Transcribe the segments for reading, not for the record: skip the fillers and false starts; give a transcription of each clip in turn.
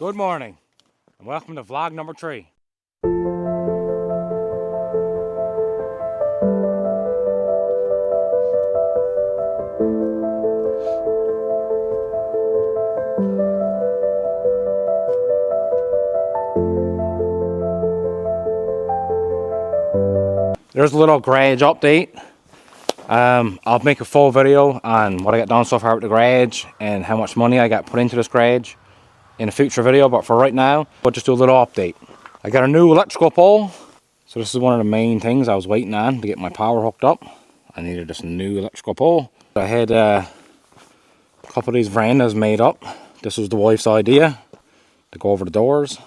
Good morning, and welcome to vlog number 3. There's a little garage update. I'll make a full video on what I got done so far with the garage and how much money I got put into this garage in a future video, but for right now, we'll just do a little update. I got a new electrical pole. So this is one of the main things I was waiting on to get my power hooked up. I needed this new electrical pole. I had a couple of these verandas made up. This was the wife's idea to go over the doors.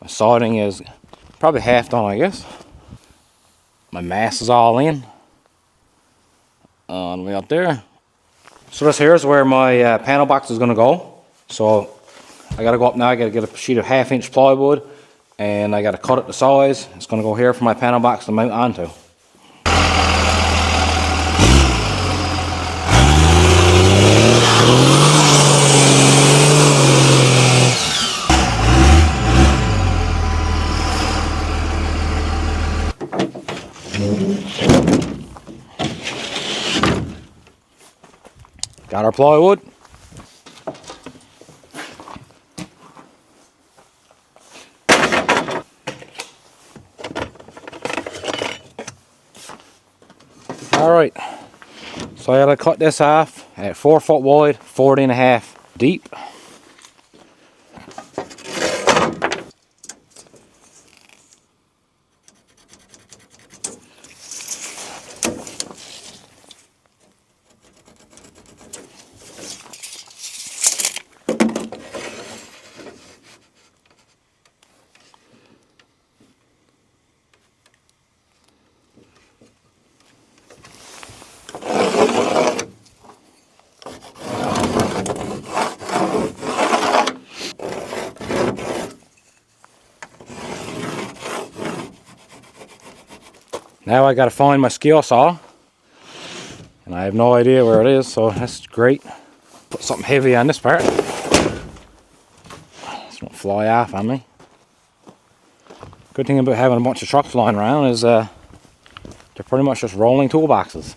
My sodding is probably half done, I guess. My mass is all in on the way out there. So this here is where my panel box is going to go. So I got to go up now. I got to get a sheet of 1/2-inch plywood and I got to cut it to size. It's going to go here for my panel box to mount onto. Got our plywood. Alright, so I gotta cut this off at 4 foot wide, 40.5 deep. Now I gotta find my scale saw, and I have no idea where it is, so that's great. Put something heavy on this part. This won't fly off on me. Good thing about having a bunch of trucks lying around is they're pretty much just rolling toolboxes.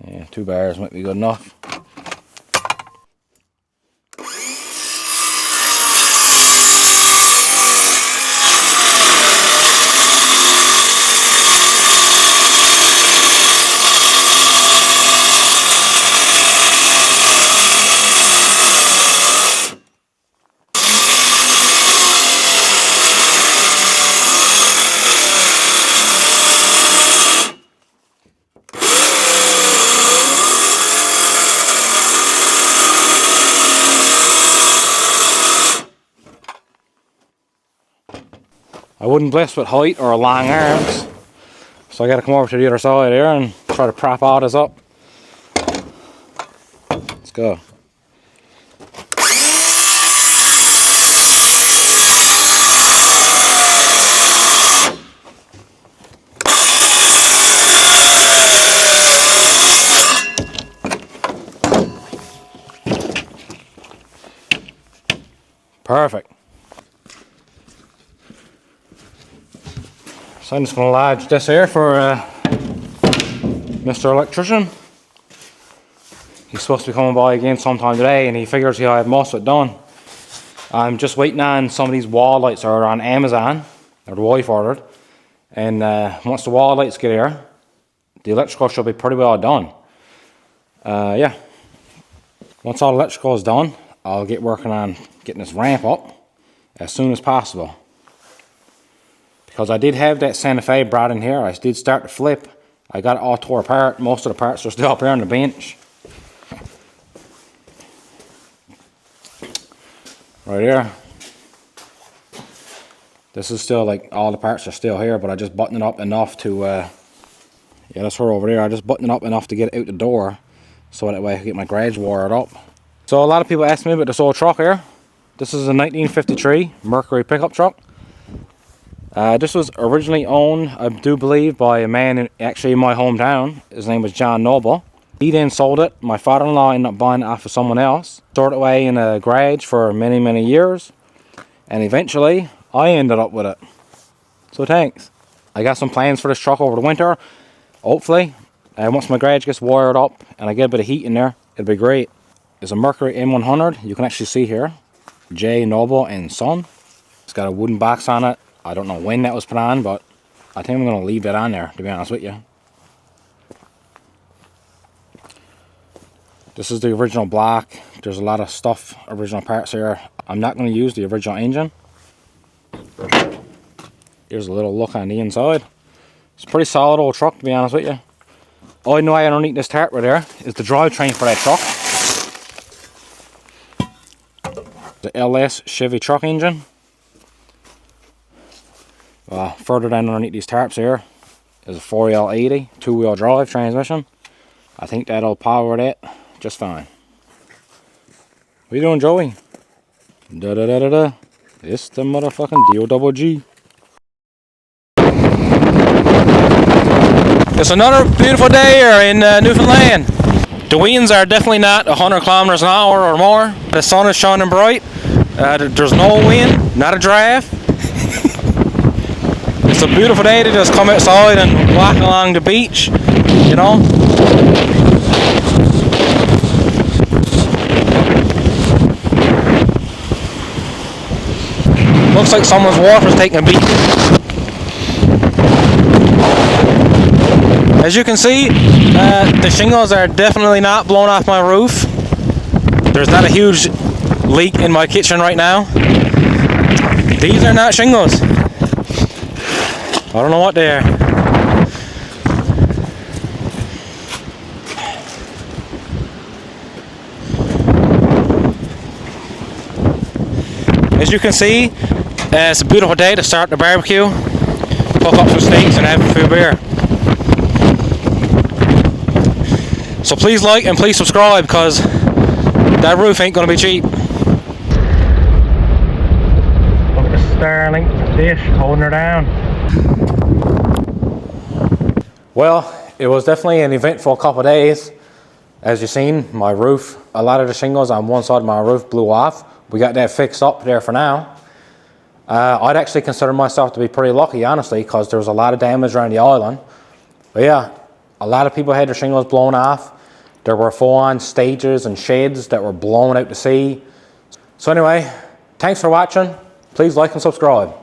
Yeah, 2 bars might be good enough. I wouldn't bless with height or long arms, so I gotta come over to the other side here and try to prop all this up. Let's go. Perfect. So I'm just going to lodge this here for Mr. Electrician. He's supposed to be coming by again sometime today, and he figures he'll have most of it done. I'm just waiting on some of these wall lights that are on Amazon, or the wife ordered. And once the wall lights get here, the electrical should be pretty well done. Yeah. Once all the electrical is done, I'll get working on getting this ramp up as soon as possible. Because I did have that Santa Fe brought in here. I did start to flip. I got it all tore apart. Most of the parts are still up here on the bench. Right here. This is still like, all the parts are still here, but I just buttoned it up enough to, yeah, that's her over there. I just buttoned it up enough to get it out the door, so that way I can get my garage wired up. So a lot of people ask me about this old truck here. This is a 1953 Mercury pickup truck. This was originally owned, I do believe, by a man actually in my hometown. His name was John Noble. He then sold it. My father-in-law ended up buying it off of someone else. Stored it away in a garage for many, many years. And eventually, I ended up with it. So thanks. I got some plans for this truck over the winter. Hopefully. Once my garage gets wired up and I get a bit of heat in there, it'll be great. It's a Mercury M100. You can actually see here. J. Noble and Son. It's got a wooden box on it. I don't know when that was put on, but I think I'm going to leave that on there, to be honest with you. This is the original block. There's a lot of stuff, original parts here. I'm not going to use the original engine. Here's a little look on the inside. It's a pretty solid old truck, to be honest with you. All I know underneath this tarp right there is the drivetrain for that truck. The LS Chevy truck engine. Further down underneath these tarps here is a 4L80 two-wheel drive transmission. I think that'll power that just fine. What you doing, Joey? Da da da da da. It's the motherfucking D-O-double-G. It's another beautiful day here in Newfoundland. The winds are definitely not 100 kilometers an hour or more. The sun is shining bright. There's no wind, not a draft. It's a beautiful day to just come outside and walk along the beach, you know. Looks like someone's water's taking a beat. As you can see, the shingles are definitely not blown off my roof. There's not a huge leak in my kitchen right now. These are not shingles. I don't know what they are. As you can see, it's a beautiful day to start the barbecue, cook up some steaks and have a few beer. So please like and please subscribe, because that roof ain't gonna be cheap. Look at the Starlink dish holding her down. Well, it was definitely an eventful couple of days. As you've seen, my roof, a lot of the shingles on one side of my roof blew off. We got that fixed up there for now. I'd actually consider myself to be pretty lucky, honestly, because there was a lot of damage around the island. But yeah, a lot of people had their shingles blown off. There were full-on stages and sheds that were blown out to sea. So anyway, thanks for watching. Please like and subscribe.